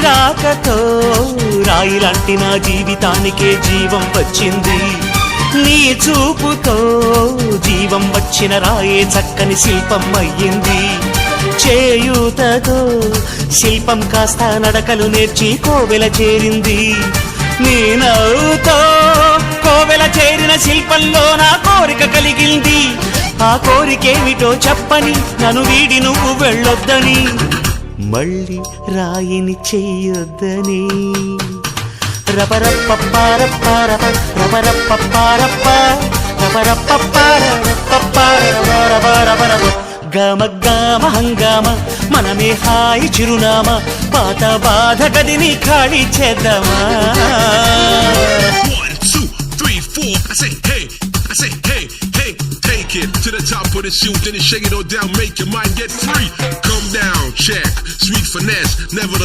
రాకతో రాయిలాంటి నా జీవితానికే జీవం వచ్చింది. నీ చూపుతో జీవం వచ్చిన రాయే చక్కని శిల్పం అయ్యింది. చేయూతతో శిల్పం కాస్త నడకలు నేర్చి కోవెల చేరింది. నీ నవ్వుతో కోవెల చేరిన శిల్పంలో నా కోరిక కలిగింది. ఆ కోరికేమిటో చెప్పని నన్ను వీడి నువ్వు వెళ్ళొద్దని, మళ్ళీ రాయిని చెయ్యొద్దని. రపరప్పపారప్పారప రపరప్పపారప్ప రపరప్పపారపపారపరపరపరపరప గమ గమ హంగామ మనమే హాయి చిరునామా, పాత బాధ గదిని ఖాళీ చేద్దామా. 1 2 3 4 I say hey, hey, take it to the top of the shoot, then you shake it all down, make your mind get free. Come down, check, sweet finesse, never